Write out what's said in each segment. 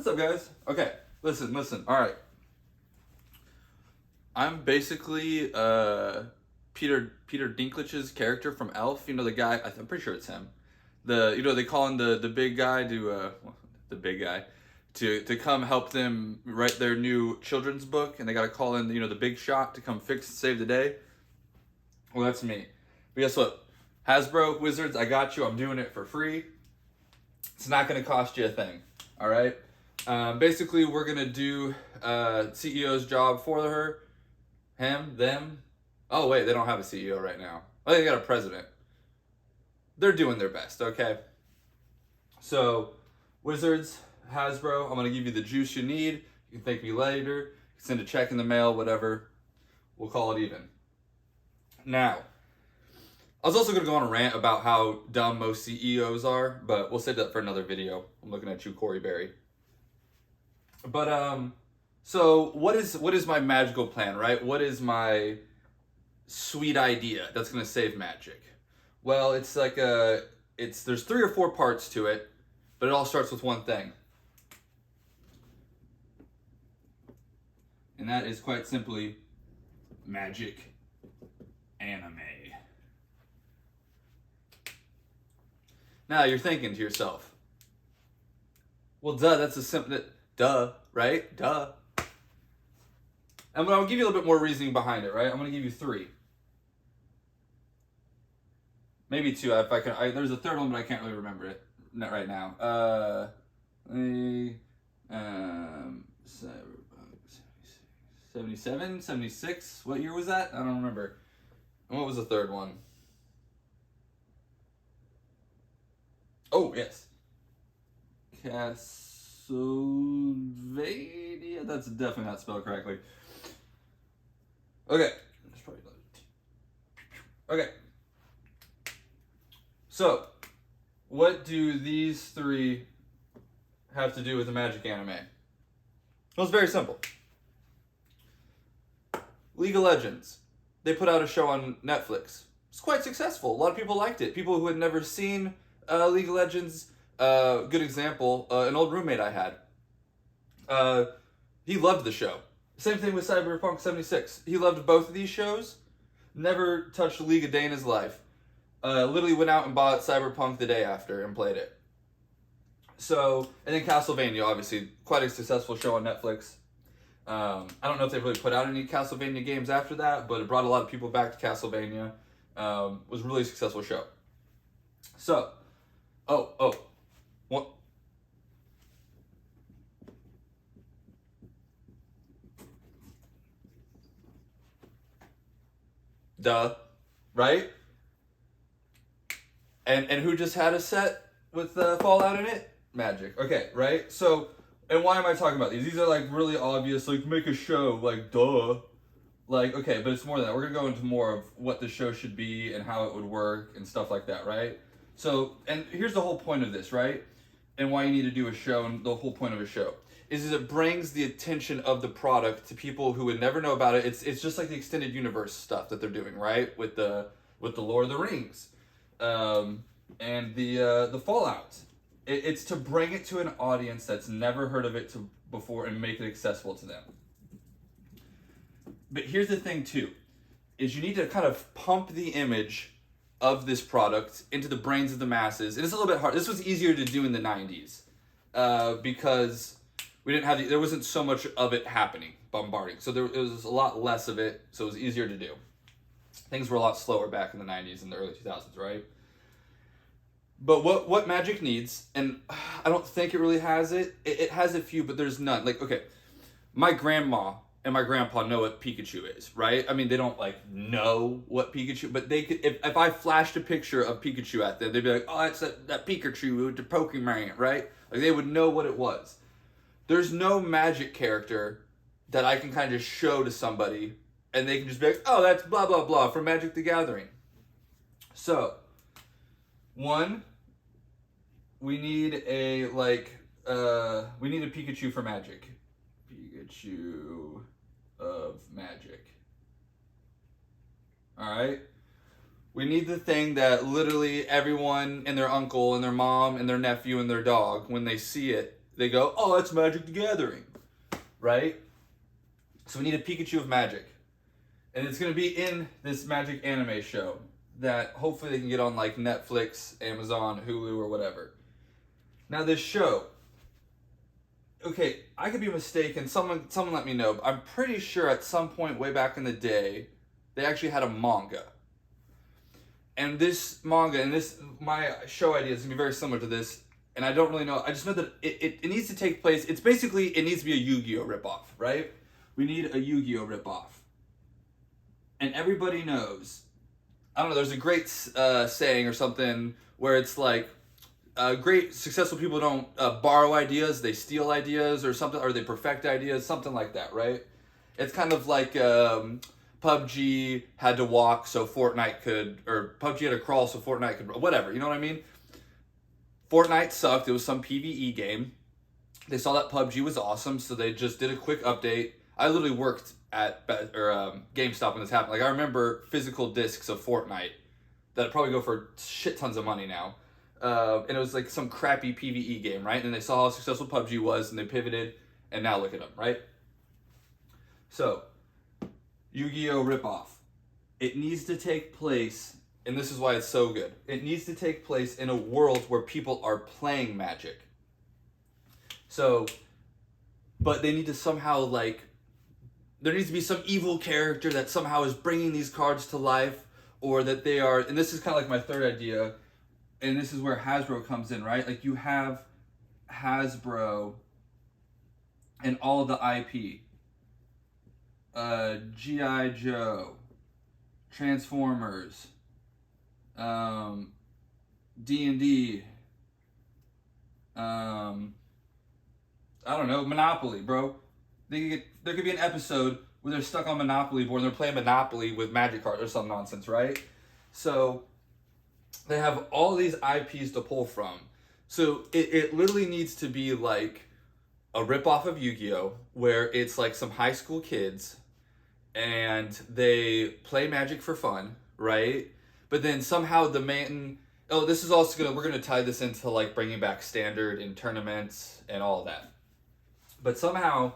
What's up, guys? Okay, listen. All right. I'm basically Peter Dinklage's character from Elf. You know the guy. I'm pretty sure it's him. They call him the big guy to the big guy to come help them write their new children's book, and they got to call in the big shot to come save the day. Well, that's me. But guess what? Hasbro Wizards, I got you. I'm doing it for free. It's not going to cost you a thing. All right. Basically, we're gonna do CEO's job for her, them. Oh wait, they don't have a CEO right now. Oh, they got a president. They're doing their best, okay? So, Wizards, Hasbro, I'm gonna give you the juice you need. You can thank me later. You can send a check in the mail, whatever. We'll call it even. Now, I was also gonna go on a rant about how dumb most CEOs are, but we'll save that for another video. I'm looking at you, Corey Berry. But so what is my magical plan, right? What is my sweet idea that's gonna save Magic? Well, it's like there's 3 or 4 parts to it, but it all starts with one thing. And that is quite simply Magic anime. Now you're thinking to yourself, well, duh, that's a simple. Duh, right? Duh. And I'll give you a little bit more reasoning behind it, right? I'm going to give you 3. Maybe 2 if I can. There's a third one, but I can't really remember it not right now. 77, 76. What year was that? I don't remember. And what was the third one? Oh, yes. Castlevania? That's definitely not spelled correctly. Okay. Okay. So, what do these 3 have to do with the Magic anime? Well, it's very simple. League of Legends. They put out a show on Netflix. It's quite successful. A lot of people liked it. People who had never seen League of Legends. Good example, an old roommate I had. He loved the show. Same thing with Cyberpunk 76. He loved both of these shows. Never touched a League a day in his life. Literally went out and bought Cyberpunk the day after and played it. So, and then Castlevania, obviously, quite a successful show on Netflix. I don't know if they really put out any Castlevania games after that, but it brought a lot of people back to Castlevania. Was a really successful show. So, what? Duh, right? And who just had a set with Fallout in it? Magic. Okay, right? So, and why am I talking about these? These are like really obvious, like make a show, like duh. Like, okay, but it's more than that. We're gonna go into more of what the show should be and how it would work and stuff like that, right? So, and here's the whole point of this, right? And why you need to do a show, and the whole point of a show is it brings the attention of the product to people who would never know about it. It's just like the extended universe stuff that they're doing, right? With the Lord of the Rings, and the Fallout. It's to bring it to an audience that's never heard of it before and make it accessible to them. But here's the thing too, is you need to kind of pump the image of this product into the brains of the masses. And it's a little bit hard. This was easier to do in the 90s because we didn't have there wasn't so much of it happening, bombarding. So it was a lot less of it, so it was easier to do. Things were a lot slower back in the 90s and the early 2000s, right? But what Magic needs, and I don't think it really has it. It has a few, but there's none. Like, okay, my grandma and my grandpa know what Pikachu is, right? I mean, they don't like know what Pikachu, but they could. If I flashed a picture of Pikachu at them, they'd be like, "Oh, that's that Pikachu with the Pokemon," right? Like they would know what it was. There's no Magic character that I can kind of just show to somebody, and they can just be like, "Oh, that's blah blah blah from Magic the Gathering." So, one, we need a Pikachu for Magic. Pikachu of Magic. Alright? We need the thing that literally everyone and their uncle and their mom and their nephew and their dog, when they see it, they go, oh, that's Magic the Gathering, right? So we need a Pikachu of Magic. And it's going to be in this Magic anime show that hopefully they can get on like Netflix, Amazon, Hulu, or whatever. Now this show, okay, I could be mistaken. Someone let me know. But I'm pretty sure at some point way back in the day, they actually had a manga. And this manga, and my show idea is going to be very similar to this. And I don't really know. I just know that it needs to take place. It's basically, it needs to be a Yu-Gi-Oh! Ripoff, right? We need a Yu-Gi-Oh! Ripoff. And everybody knows, I don't know, there's a great saying or something where it's like, great successful people don't borrow ideas, they steal ideas or something, or they perfect ideas, something like that, right? It's kind of like PUBG had to walk so Fortnite could, or PUBG had to crawl so Fortnite could, whatever, you know what I mean? Fortnite sucked, it was some PvE game. They saw that PUBG was awesome, so they just did a quick update. I literally worked at GameStop when this happened. Like, I remember physical discs of Fortnite that probably go for shit tons of money now. And it was like some crappy PvE game, right? And they saw how successful PUBG was, and they pivoted, and now look at them, right? So, Yu-Gi-Oh! Ripoff. It needs to take place, and this is why it's so good. It needs to take place in a world where people are playing Magic. So, but they need to somehow, like, there needs to be some evil character that somehow is bringing these cards to life, or that they are, and this is kind of like my third idea, and this is where Hasbro comes in, right? Like, you have Hasbro and all the IP. G.I. Joe, Transformers, D&D, I don't know, Monopoly, bro. There could be an episode where they're stuck on Monopoly board and they're playing Monopoly with Magic cards or some nonsense, right? So they have all these IPs to pull from. So it literally needs to be like a ripoff of Yu-Gi-Oh! Where it's like some high school kids and they play Magic for fun, right? But then somehow the main... Oh, this is also we're gonna tie this into like bringing back Standard in tournaments and all of that. But somehow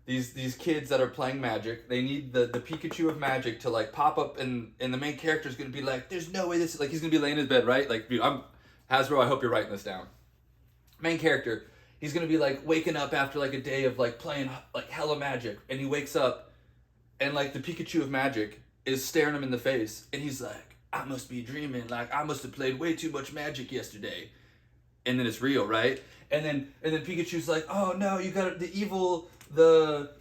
these kids that are playing Magic, they need the Pikachu of Magic to like pop up, and the main character is gonna be like, there's no way this is, like, he's gonna be laying in his bed, right? Like, dude, I'm Hasbro, I hope you're writing this down. Main character, he's gonna be like waking up after like a day of like playing like hella Magic, and he wakes up and like the Pikachu of Magic is staring him in the face, and he's like, I must be dreaming, like I must have played way too much Magic yesterday. And then it's real, right? And then Pikachu's like, oh no, you got the evil, the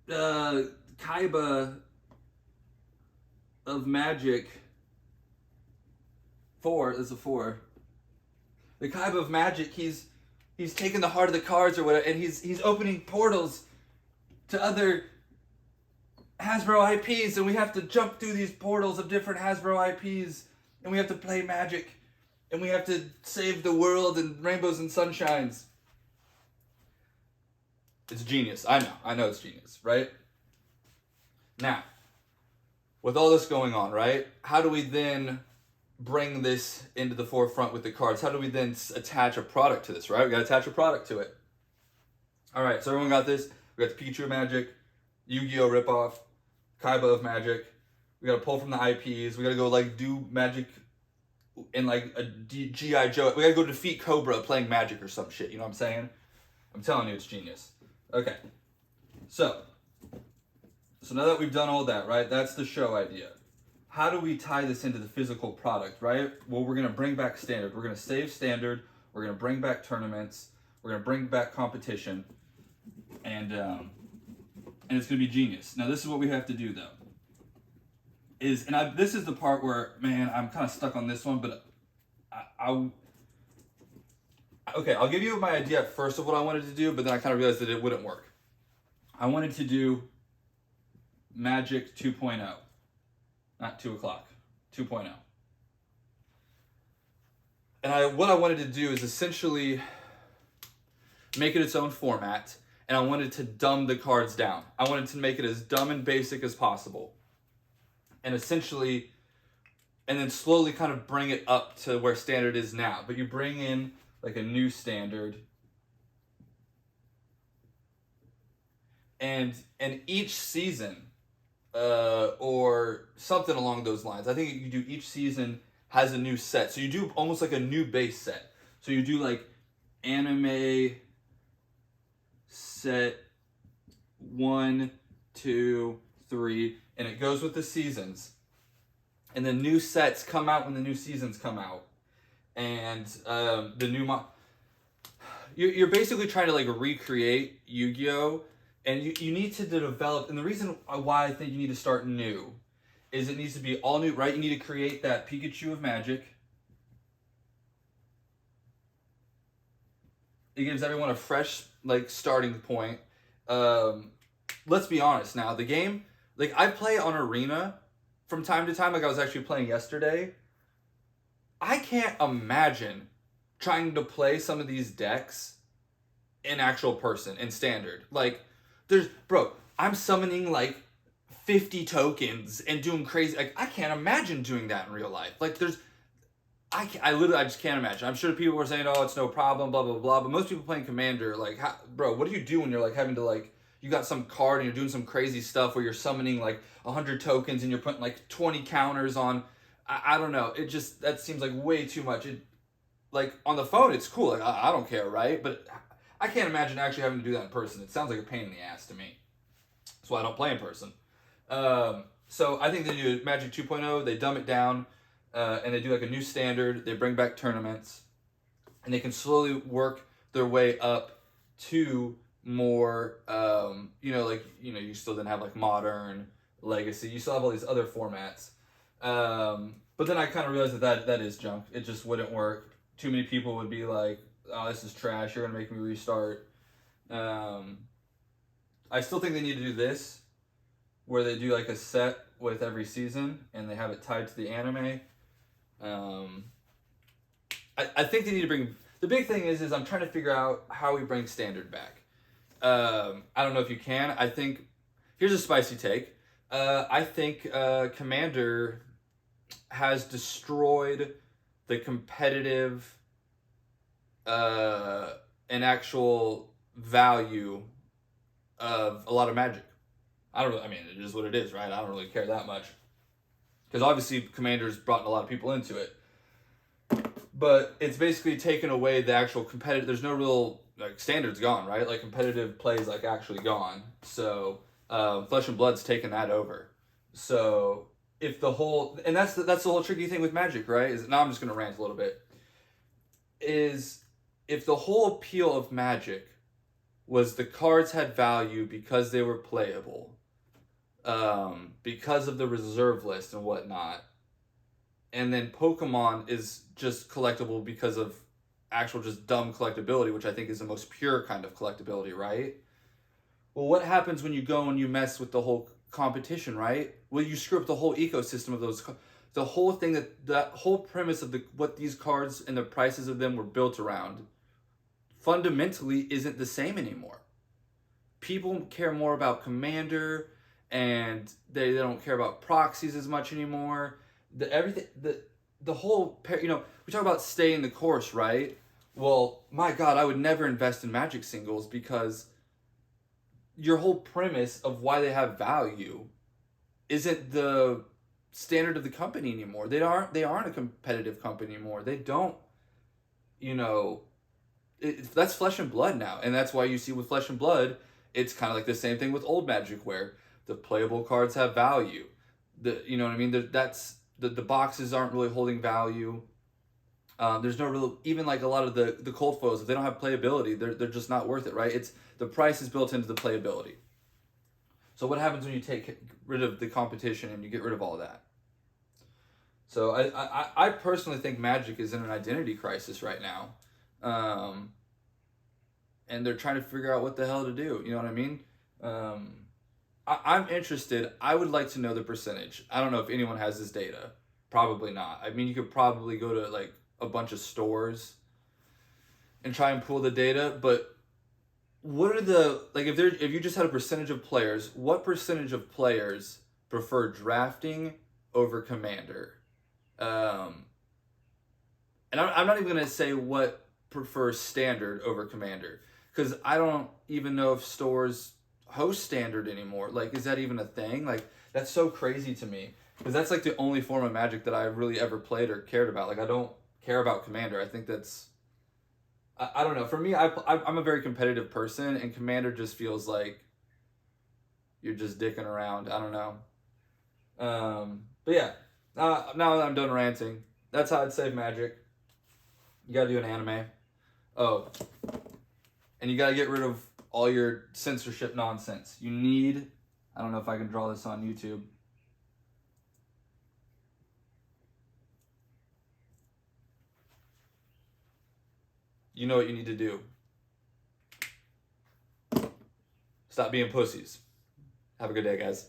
Kaiba of Magic 4 is a 4. The Kaiba of Magic, he's taking the heart of the cards or whatever, and he's opening portals to other Hasbro IPs, and we have to jump through these portals of different Hasbro IPs, and we have to play Magic, and we have to save the world and rainbows and sunshines. It's genius. I know it's genius, right? Now, with all this going on, right, how do we then bring this into the forefront with the cards? How do we then attach a product to this, right? We got to attach a product to it. All right, so everyone got this. We got the Pikachu of Magic, Yu-Gi-Oh! Ripoff, Kaiba of Magic. We got to pull from the IPs. We got to go like do Magic in like a G.I. Joe. We got to go defeat Cobra playing Magic or some shit. You know what I'm saying? I'm telling you, it's genius. Okay, so now that we've done all that, right? That's the show idea. How do we tie this into the physical product, right? Well, we're going to bring back Standard. We're going to save Standard. We're going to bring back tournaments. We're going to bring back competition. And it's going to be genius. Now, this is what we have to do, though. This is the part where, man, I'm kind of stuck on this one, but okay, I'll give you my idea at first of what I wanted to do, but then I kind of realized that it wouldn't work. I wanted to do Magic 2.0. Not 2 o'clock, 2.0. And what I wanted to do is essentially make it its own format, and I wanted to dumb the cards down. I wanted to make it as dumb and basic as possible. And essentially, and then slowly kind of bring it up to where Standard is now. But you bring in like a new Standard, and each season, or something along those lines. I think you do each season has a new set, so you do almost like a new base set. So you do like anime set 1, 2, 3, and it goes with the seasons. And the new sets come out when the new seasons come out, and the new you're basically trying to like recreate Yu-Gi-Oh, and you need to develop. And the reason why I think you need to start new is it needs to be all new, right? You need to create that Pikachu of Magic. It gives everyone a fresh like starting point. Let's be honest now. The game, like I play on Arena from time to time. Like I was actually playing yesterday. I can't imagine trying to play some of these decks in actual person in standard. Like I'm summoning like 50 tokens and doing crazy. Like I can't imagine doing that in real life. Like I literally I just can't imagine. I'm sure people were saying, "Oh, it's no problem," blah blah blah. But most people playing Commander, like, what do you do when you're like having to like you got some card and you're doing some crazy stuff where you're summoning like 100 tokens and you're putting like 20 counters on. I don't know. It just that seems like way too much. It like on the phone, it's cool. Like I don't care, right? But I can't imagine actually having to do that in person. It sounds like a pain in the ass to me. That's why I don't play in person. So I think they do Magic 2.0. They dumb it down. And they do like a new standard. They bring back tournaments, and they can slowly work their way up to more. You still then have like modern, legacy. You still have all these other formats. But then I kind of realized that is junk. It just wouldn't work. Too many people would be like, "Oh, this is trash. You're gonna make me restart." I still think they need to do this, where they do like a set with every season, and they have it tied to the anime. I think they need to bring. The big thing is I'm trying to figure out how we bring standard back. I don't know if you can. I think here's a spicy take. I think Commander has destroyed the competitive and actual value of a lot of Magic. I mean, it is what it is, right? I don't really care that much. Because obviously Commander's brought a lot of people into it. But it's basically taken away the actual competitive... There's no real... Like, standard's gone, right? Like, competitive play's, like, actually gone. So, Flesh and Blood's taken that over. So, if the whole... And that's the whole tricky thing with Magic, right? Now I'm just going to rant a little bit. Is if the whole appeal of Magic was the cards had value because they were playable... because of the reserve list and whatnot. And then Pokemon is just collectible because of actual just dumb collectability, which I think is the most pure kind of collectability, right? Well, what happens when you go and you mess with the whole competition, right? Well, you screw up the whole ecosystem of those, the whole thing that whole premise of what these cards and the prices of them were built around fundamentally isn't the same anymore. People care more about Commander, and they don't care about proxies as much anymore. The whole we talk about staying the course, right? Well, my God, I would never invest in Magic singles because your whole premise of why they have value isn't the standard of the company anymore. They aren't a competitive company anymore. They don't, that's Flesh and Blood now, and that's why you see with Flesh and Blood, it's kind of like the same thing with old Magic where the playable cards have value. You know what I mean? That's the boxes aren't really holding value. There's no real, even like a lot of the cold foils, if they don't have playability, they're just not worth it, right? It's the price is built into the playability. So what happens when you take rid of the competition and you get rid of all of that? So I personally think Magic is in an identity crisis right now. And they're trying to figure out what the hell to do. You know what I mean? I'm interested. I would like to know the percentage. I don't know if anyone has this data. Probably not. I mean, you could probably go to like a bunch of stores and try and pull the data, but what are the, like, if you just had a percentage of players, what percentage of players prefer drafting over Commander? And I'm not even going to say what prefers standard over Commander, because I don't even know if stores host standard anymore. Like, is that even a thing? Like, that's so crazy to me. Because that's like the only form of Magic that I really ever played or cared about. Like, I don't care about Commander. I think that's, I don't know. For me, I'm a very competitive person, and Commander just feels like you're just dicking around. I don't know. But yeah, now that I'm done ranting, that's how I'd save Magic. You gotta do an anime. Oh, and you gotta get rid of all your censorship nonsense. You need, I don't know if I can draw this on YouTube. You know what you need to do. Stop being pussies. Have a good day, guys.